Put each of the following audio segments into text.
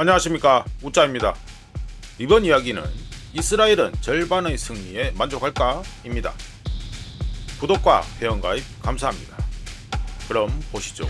안녕하십니까, 우짜입니다. 이번 이야기는 이스라엘은 절반의 승리에 만족할까? 입니다. 구독과 회원가입 감사합니다. 그럼 보시죠.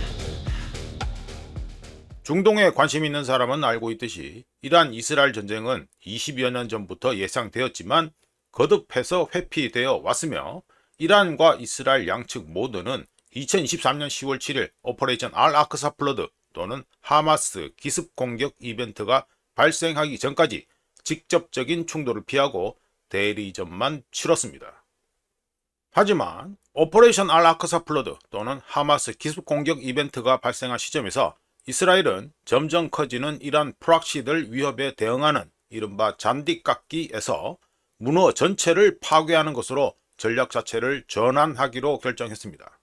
중동에 관심 있는 사람은 알고 있듯이 이란 이스라엘 전쟁은 20여 년 전부터 예상되었지만 거듭해서 회피되어 왔으며, 이란과 이스라엘 양측 모두는 2023년 10월 7일 오퍼레이션 알-아크사 플러드 또는 하마스 기습 공격 이벤트가 발생하기 전까지 직접적인 충돌을 피하고 대리전만 치렀습니다. 하지만 오퍼레이션 알-아크사 플러드 또는 하마스 기습 공격 이벤트가 발생한 시점에서 이스라엘은 점점 커지는 이란 프락시들 위협에 대응하는 이른바 잔디깎기에서 문호 전체를 파괴하는 것으로 전략 자체를 전환하기로 결정했습니다.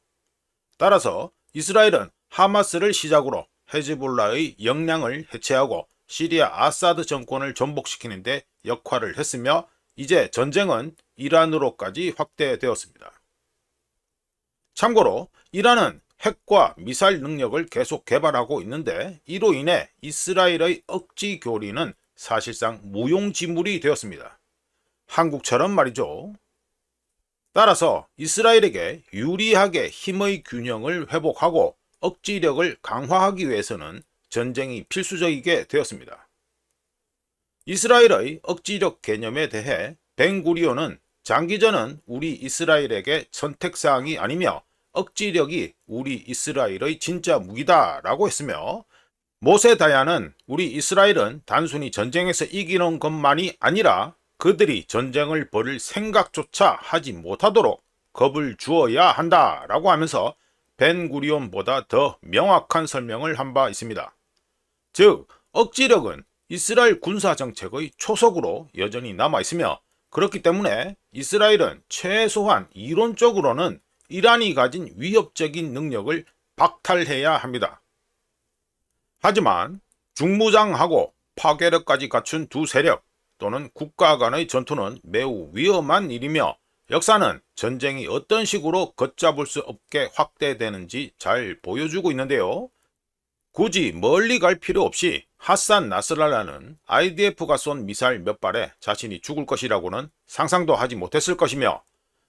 따라서 이스라엘은 하마스를 시작으로 헤즈볼라의 역량을 해체하고 시리아 아사드 정권을 전복시키는 데 역할을 했으며, 이제 전쟁은 이란으로까지 확대되었습니다. 참고로 이란은 핵과 미사일 능력을 계속 개발하고 있는데, 이로 인해 이스라엘의 억지 교리는 사실상 무용지물이 되었습니다. 한국처럼 말이죠. 따라서 이스라엘에게 유리하게 힘의 균형을 회복하고 억지력을 강화하기 위해서는 전쟁이 필수적이게 되었습니다. 이스라엘의 억지력 개념에 대해 벤구리온은 장기전은 우리 이스라엘에게 선택사항이 아니며 억지력이 우리 이스라엘의 진짜 무기다 라고 했으며, 모세 다야는 우리 이스라엘은 단순히 전쟁에서 이기는 것만이 아니라 그들이 전쟁을 벌일 생각조차 하지 못하도록 겁을 주어야 한다 라고 하면서 벤구리온보다 더 명확한 설명을 한 바 있습니다. 즉, 억지력은 이스라엘 군사정책의 초석으로 여전히 남아있으며, 그렇기 때문에 이스라엘은 최소한 이론적으로는 이란이 가진 위협적인 능력을 박탈해야 합니다. 하지만 중무장하고 파괴력까지 갖춘 두 세력 또는 국가 간의 전투는 매우 위험한 일이며, 역사는 전쟁이 어떤 식으로 걷잡을 수 없게 확대되는지 잘 보여주고 있는데요. 굳이 멀리 갈 필요 없이 하산 나스랄라는 IDF가 쏜 미사일 몇 발에 자신이 죽을 것이라고는 상상도 하지 못했을 것이며,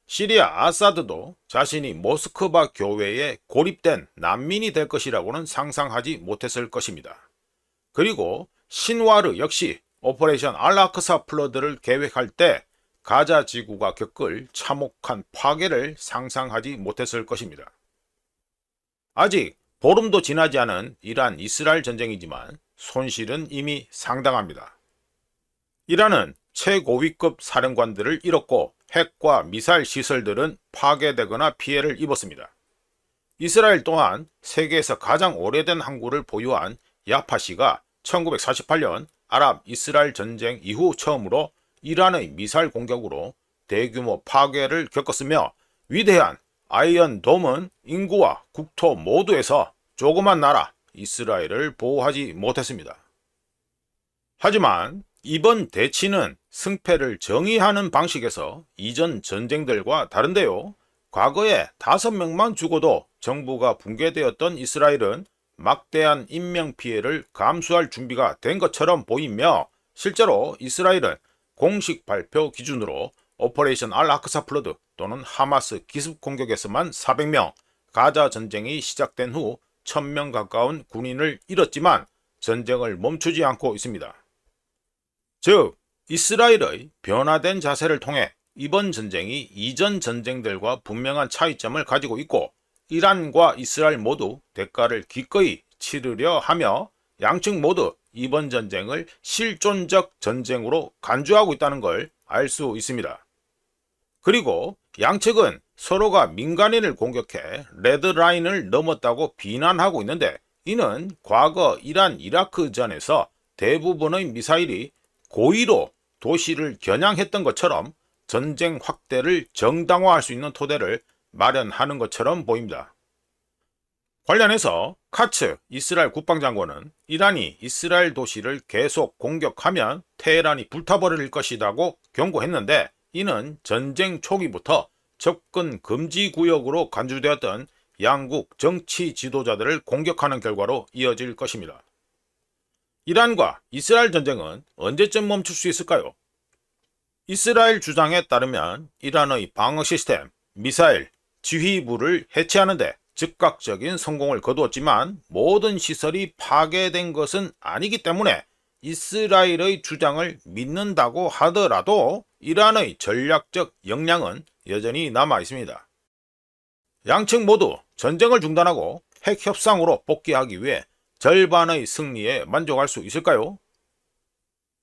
시리아 아사드도 자신이 모스크바 교회에 고립된 난민이 될 것이라고는 상상하지 못했을 것입니다. 그리고 신와르 역시 오퍼레이션 알-아크사 플러드를 계획할 때 가자 지구가 겪을 참혹한 파괴를 상상하지 못했을 것입니다. 아직 보름도 지나지 않은 이란 이스라엘 전쟁이지만 손실은 이미 상당합니다. 이란은 최고위급 사령관들을 잃었고 핵과 미사일 시설들은 파괴되거나 피해를 입었습니다. 이스라엘 또한 세계에서 가장 오래된 항구를 보유한 야파시가 1948년 아랍 이스라엘 전쟁 이후 처음으로 이란의 미사일 공격으로 대규모 파괴를 겪었으며, 위대한 아이언 돔은 인구와 국토 모두에서 조그만 나라 이스라엘을 보호하지 못했습니다. 하지만 이번 대치는 승패를 정의하는 방식에서 이전 전쟁들과 다른데요. 과거에 5명만 죽어도 정부가 붕괴되었던 이스라엘은 막대한 인명피해를 감수할 준비가 된 것처럼 보이며, 실제로 이스라엘은 공식 발표 기준으로 오퍼레이션 알-아크사 플러드 또는 하마스 기습 공격에서만 400명, 가자 전쟁이 시작된 후 1000명 가까운 군인을 잃었지만 전쟁을 멈추지 않고 있습니다. 즉, 이스라엘의 변화된 자세를 통해 이번 전쟁이 이전 전쟁들과 분명한 차이점을 가지고 있고, 이란과 이스라엘 모두 대가를 기꺼이 치르려 하며 양측 모두 이번 전쟁을 실존적 전쟁으로 간주하고 있다는 걸 알 수 있습니다. 그리고 양측은 서로가 민간인을 공격해 레드라인을 넘었다고 비난하고 있는데, 이는 과거 이란 이라크 전에서 대부분의 미사일이 고의로 도시를 겨냥했던 것처럼 전쟁 확대를 정당화할 수 있는 토대를 마련하는 것처럼 보입니다. 관련해서 카츠 이스라엘 국방장관은 이란이 이스라엘 도시를 계속 공격하면 테헤란이 불타버릴 것이라고 경고했는데, 이는 전쟁 초기부터 접근 금지 구역으로 간주되었던 양국 정치 지도자들을 공격하는 결과로 이어질 것입니다. 이란과 이스라엘 전쟁은 언제쯤 멈출 수 있을까요? 이스라엘 주장에 따르면 이란의 방어 시스템, 미사일, 지휘부를 해체하는데 즉각적인 성공을 거두었지만 모든 시설이 파괴된 것은 아니기 때문에 이스라엘의 주장을 믿는다고 하더라도 이란의 전략적 역량은 여전히 남아 있습니다. 양측 모두 전쟁을 중단하고 핵 협상으로 복귀하기 위해 절반의 승리에 만족할 수 있을까요?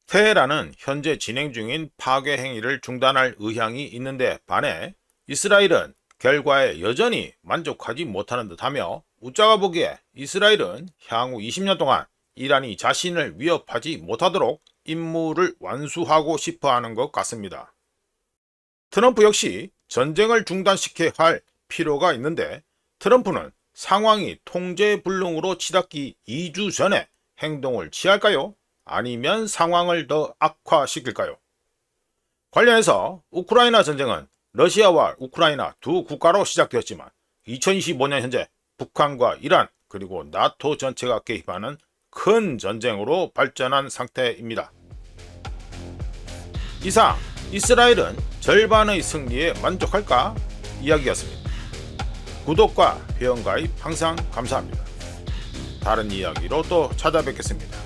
테헤란은 현재 진행 중인 파괴 행위를 중단할 의향이 있는데 반해 이스라엘은 결과에 여전히 만족하지 못하는 듯하며 우짜가 보기에 이스라엘은 향후 20년 동안 이란이 자신을 위협하지 못하도록 임무를 완수하고 싶어하는 것 같습니다. 트럼프 역시 전쟁을 중단시켜야 할 필요가 있는데 트럼프는 상황이 통제불능으로 치닫기 2주 전에 행동을 취할까요? 아니면 상황을 더 악화시킬까요? 관련해서 우크라이나 전쟁은 러시아와 우크라이나 두 국가로 시작되었지만 2025년 현재 북한과 이란 그리고 나토 전체가 개입하는 큰 전쟁으로 발전한 상태입니다. 이상 이스라엘은 절반의 승리에 만족할까? 이야기였습니다. 구독과 회원 가입 항상 감사합니다. 다른 이야기로 또 찾아뵙겠습니다.